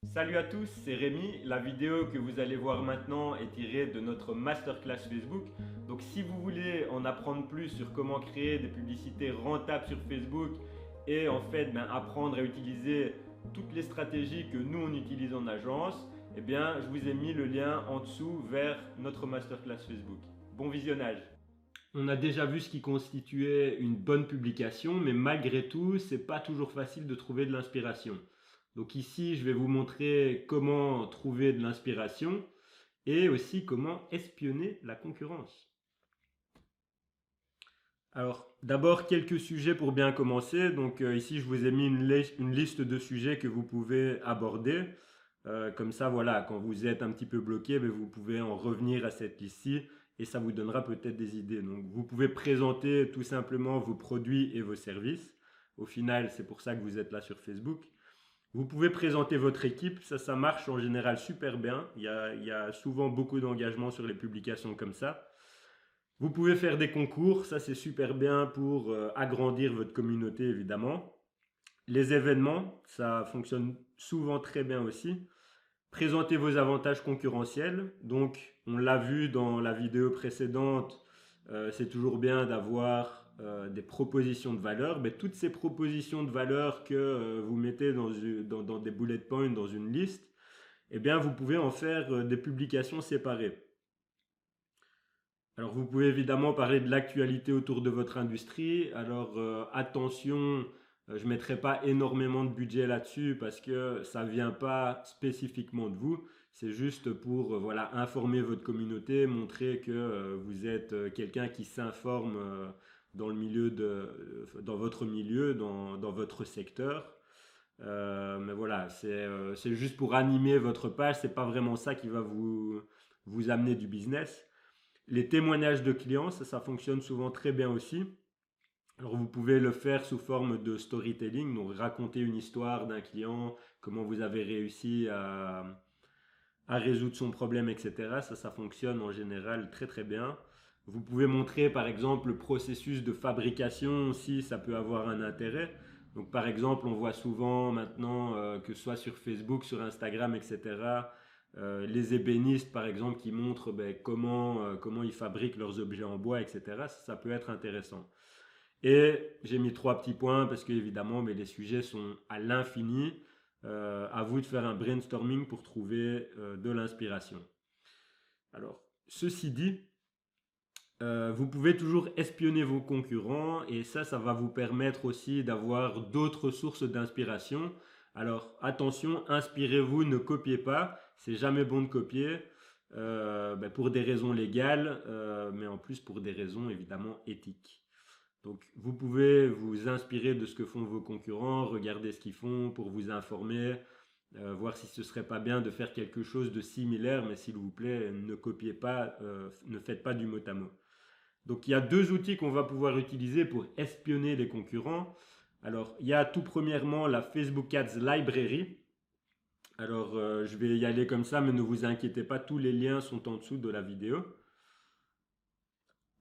Salut à tous, c'est Rémi. La vidéo que vous allez voir maintenant est tirée de notre masterclass Facebook. Donc si vous voulez en apprendre plus sur comment créer des publicités rentables sur Facebook et en fait apprendre à utiliser toutes les stratégies que nous on utilise en agence, eh bien je vous ai mis le lien en dessous vers notre masterclass Facebook. Bon visionnage. On a déjà vu ce qui constituait une bonne publication, mais malgré tout, c'est pas toujours facile de trouver de l'inspiration. Donc ici, je vais vous montrer comment trouver de l'inspiration et aussi comment espionner la concurrence. Alors, d'abord, quelques sujets pour bien commencer. Donc ici, je vous ai mis une liste de sujets que vous pouvez aborder. Comme ça, voilà, quand vous êtes un petit peu bloqué, ben, vous pouvez en revenir à cette liste-ci et ça vous donnera peut-être des idées. Donc, vous pouvez présenter tout simplement vos produits et vos services. Au final, c'est pour ça que vous êtes là sur Facebook. Vous pouvez présenter votre équipe, ça marche en général super bien. Il y a souvent beaucoup d'engagement sur les publications comme ça. Vous pouvez faire des concours, ça c'est super bien pour agrandir votre communauté évidemment. Les événements, ça fonctionne souvent très bien aussi. Présentez vos avantages concurrentiels. Donc, on l'a vu dans la vidéo précédente, c'est toujours bien d'avoir des propositions de valeur. Mais toutes ces propositions de valeur que vous mettez dans des bullet points, dans une liste, eh bien, vous pouvez en faire des publications séparées. Alors, vous pouvez évidemment parler de l'actualité autour de votre industrie. Alors, attention, je ne mettrai pas énormément de budget là-dessus parce que ça ne vient pas spécifiquement de vous. C'est juste pour voilà, informer votre communauté, montrer que vous êtes quelqu'un qui s'informe dans le milieu dans votre milieu, dans votre secteur. Mais voilà, c'est juste pour animer votre page. C'est pas vraiment ça qui va vous amener du business. Les témoignages de clients, ça fonctionne souvent très bien aussi. Alors vous pouvez le faire sous forme de storytelling, donc raconter une histoire d'un client, comment vous avez réussi à résoudre son problème, etc. Ça fonctionne en général très très bien. Vous pouvez montrer par exemple le processus de fabrication si ça peut avoir un intérêt. Donc par exemple, on voit souvent maintenant, que ce soit sur Facebook, sur Instagram, etc., les ébénistes par exemple qui montrent comment ils fabriquent leurs objets en bois, etc. Ça peut être intéressant. Et j'ai mis trois petits points parce qu'évidemment, mais les sujets sont à l'infini. À vous de faire un brainstorming pour trouver de l'inspiration. Alors, ceci dit, vous pouvez toujours espionner vos concurrents et ça va vous permettre aussi d'avoir d'autres sources d'inspiration. Alors, attention, inspirez-vous, ne copiez pas. C'est jamais bon de copier pour des raisons légales, mais en plus pour des raisons évidemment éthiques. Donc, vous pouvez vous inspirer de ce que font vos concurrents, regarder ce qu'ils font pour vous informer, voir si ce serait pas bien de faire quelque chose de similaire, mais s'il vous plaît, ne copiez pas, ne faites pas du mot à mot. Donc, il y a deux outils qu'on va pouvoir utiliser pour espionner les concurrents. Alors, il y a tout premièrement la Facebook Ads Library. Alors, je vais y aller comme ça, mais ne vous inquiétez pas, tous les liens sont en dessous de la vidéo.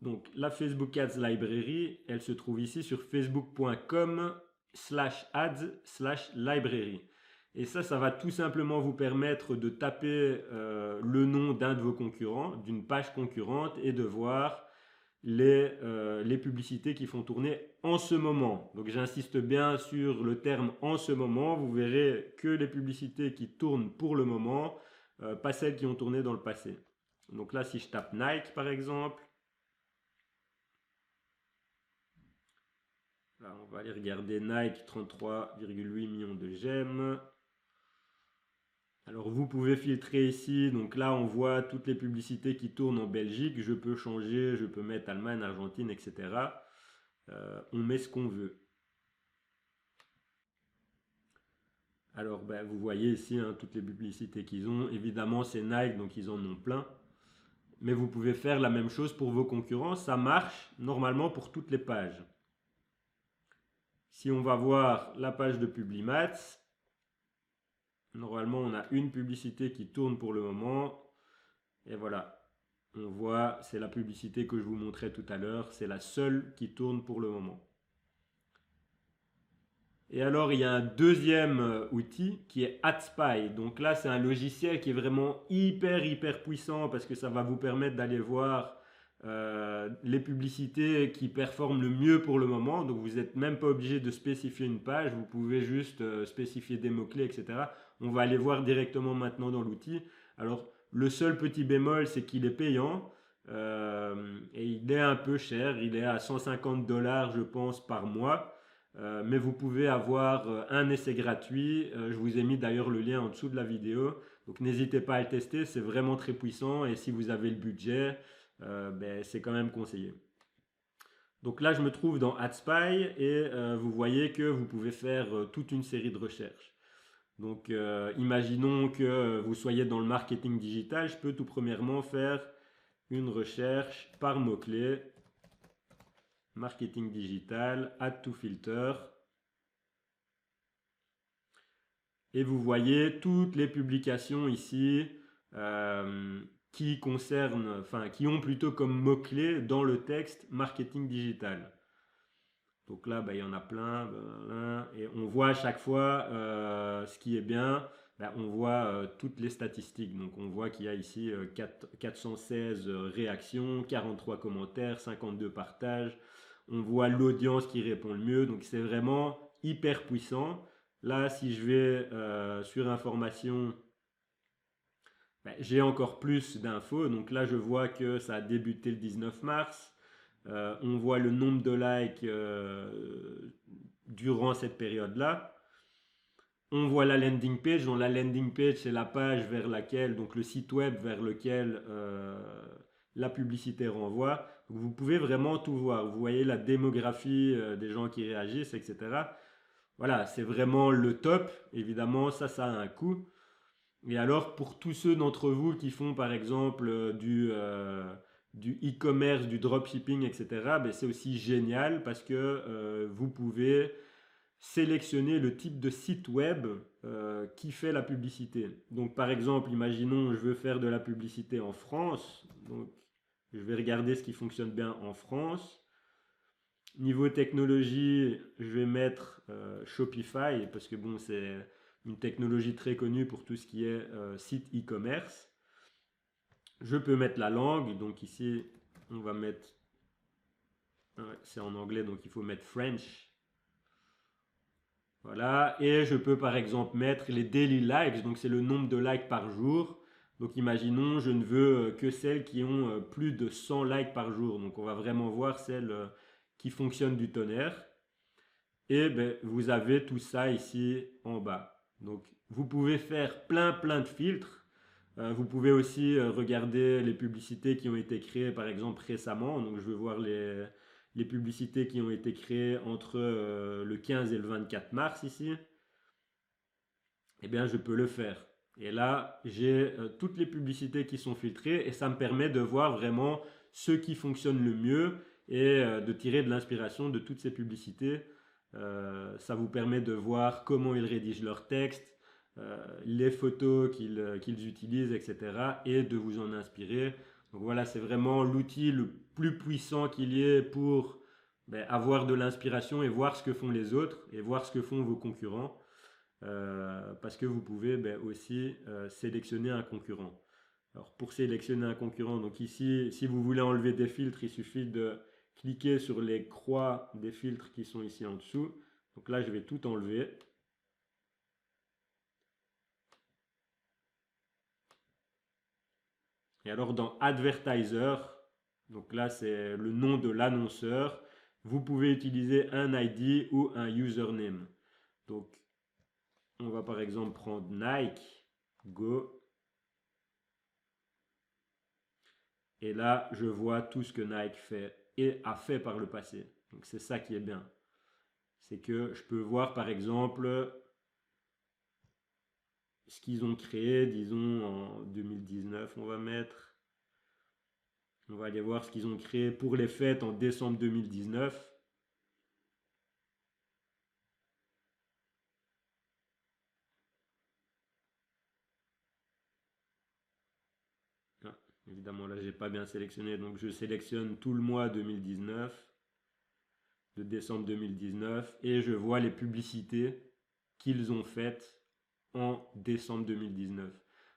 Donc la Facebook Ads Library, elle se trouve ici sur facebook.com/ads/library. Et ça va tout simplement vous permettre de taper le nom d'un de vos concurrents, d'une page concurrente et de voir les publicités qui font tourner en ce moment. Donc j'insiste bien sur le terme en ce moment. Vous verrez que les publicités qui tournent pour le moment, pas celles qui ont tourné dans le passé. Donc là, si je tape Nike par exemple, là, on va aller regarder Nike, 33,8 millions de j'aime. Alors vous pouvez filtrer ici, donc là on voit toutes les publicités qui tournent en Belgique, je peux changer, je peux mettre Allemagne, Argentine, etc. On met ce qu'on veut. Alors vous voyez ici toutes les publicités qu'ils ont, évidemment c'est Nike donc ils en ont plein. Mais vous pouvez faire la même chose pour vos concurrents, ça marche normalement pour toutes les pages. Si on va voir la page de Publimat, normalement, on a une publicité qui tourne pour le moment. Et voilà, on voit, c'est la publicité que je vous montrais tout à l'heure. C'est la seule qui tourne pour le moment. Et alors, il y a un deuxième outil qui est AdSpy. Donc là, c'est un logiciel qui est vraiment hyper puissant parce que ça va vous permettre d'aller voir les publicités qui performent le mieux pour le moment. Donc vous n'êtes même pas obligé de spécifier une page, vous pouvez juste spécifier des mots-clés, etc. On va aller voir directement maintenant dans l'outil. Alors, le seul petit bémol, c'est qu'il est payant. Et il est un peu cher, il est à 150 dollars je pense par mois. Mais vous pouvez avoir un essai gratuit. Je vous ai mis d'ailleurs le lien en dessous de la vidéo. Donc n'hésitez pas à le tester, c'est vraiment très puissant. Et si vous avez le budget, ben, c'est quand même conseillé. Donc là, je me trouve dans AdSpy et vous voyez que vous pouvez faire toute une série de recherches. Donc imaginons que vous soyez dans le marketing digital. Je peux tout premièrement faire une recherche par mot-clé. Marketing digital, add to filter. Et vous voyez toutes les publications ici qui concernent, enfin qui ont plutôt comme mot-clé dans le texte marketing digital. Donc là, bah, il y en a plein, et on voit à chaque fois ce qui est bien. Bah, on voit toutes les statistiques. Donc on voit qu'il y a ici 416 réactions, 43 commentaires, 52 partages. On voit l'audience qui répond le mieux. Donc c'est vraiment hyper puissant. Là, si je vais sur information, ben, j'ai encore plus d'infos. Donc là, je vois que ça a débuté le 19 mars. On voit le nombre de likes durant cette période-là. On voit la landing page. Donc la landing page, c'est la page vers laquelle, donc le site web vers lequel la publicité renvoie. Donc vous pouvez vraiment tout voir. Vous voyez la démographie des gens qui réagissent, etc. Voilà, c'est vraiment le top. Évidemment, ça a un coût. Et alors, pour tous ceux d'entre vous qui font par exemple du e-commerce, du dropshipping, etc., ben, c'est aussi génial parce que vous pouvez sélectionner le type de site web qui fait la publicité. Donc, par exemple, imaginons je veux faire de la publicité en France. Donc, je vais regarder ce qui fonctionne bien en France. Niveau technologie, je vais mettre Shopify parce que bon, c'est une technologie très connue pour tout ce qui est site e-commerce. Je peux mettre la langue, donc ici on va mettre, c'est en anglais donc il faut mettre French. Voilà, et je peux par exemple mettre les daily likes, donc c'est le nombre de likes par jour. Donc imaginons, je ne veux que celles qui ont plus de 100 likes par jour. Donc on va vraiment voir celles qui fonctionnent du tonnerre. Et ben, vous avez tout ça ici en bas. Donc vous pouvez faire plein de filtres. Vous pouvez aussi regarder les publicités qui ont été créées par exemple récemment. Donc je veux voir les publicités qui ont été créées entre le 15 et le 24 mars ici. Eh bien je peux le faire. Et là j'ai toutes les publicités qui sont filtrées et ça me permet de voir vraiment ce qui fonctionne le mieux et de tirer de l'inspiration de toutes ces publicités. Ça vous permet de voir comment ils rédigent leur texte, les photos qu'ils utilisent, etc. et de vous en inspirer. Donc voilà, c'est vraiment l'outil le plus puissant qu'il y ait pour ben, avoir de l'inspiration et voir ce que font les autres et voir ce que font vos concurrents. Parce que vous pouvez ben, aussi sélectionner un concurrent. Alors pour sélectionner un concurrent, donc ici, si vous voulez enlever des filtres, il suffit de cliquer sur les croix des filtres qui sont ici en dessous. Donc là, je vais tout enlever. Et alors dans Advertiser, donc là c'est le nom de l'annonceur, vous pouvez utiliser un ID ou un username. Donc on va par exemple prendre Nike, Go. Et là, je vois tout ce que Nike fait et a fait par le passé. Donc c'est ça qui est bien. C'est que je peux voir par exemple ce qu'ils ont créé, disons en 2019, on va mettre. On va aller voir ce qu'ils ont créé pour les fêtes en décembre 2019. Ah, évidemment, là, j'ai pas bien sélectionné, donc je sélectionne tout le mois 2019. de décembre 2019 et je vois les publicités qu'ils ont faites en décembre 2019.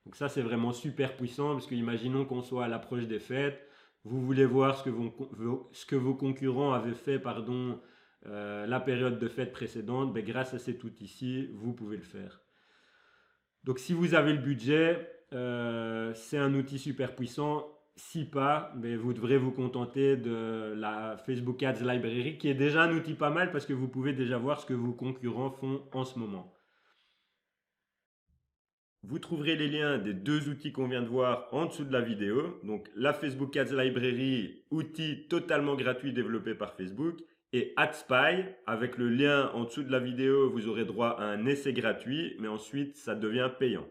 Donc ça, c'est vraiment super puissant parce que imaginons qu'on soit à l'approche des fêtes, vous voulez voir ce que vos concurrents avaient fait, pardon, la période de fête précédente, ben, grâce à cet outil-ci, vous pouvez le faire. Donc si vous avez le budget, c'est un outil super puissant. Si pas, ben, vous devrez vous contenter de la Facebook Ads Library, qui est déjà un outil pas mal parce que vous pouvez déjà voir ce que vos concurrents font en ce moment. Vous trouverez les liens des deux outils qu'on vient de voir en dessous de la vidéo. Donc la Facebook Ads Library, outil totalement gratuit développé par Facebook, et AdSpy, avec le lien en dessous de la vidéo, vous aurez droit à un essai gratuit, mais ensuite ça devient payant.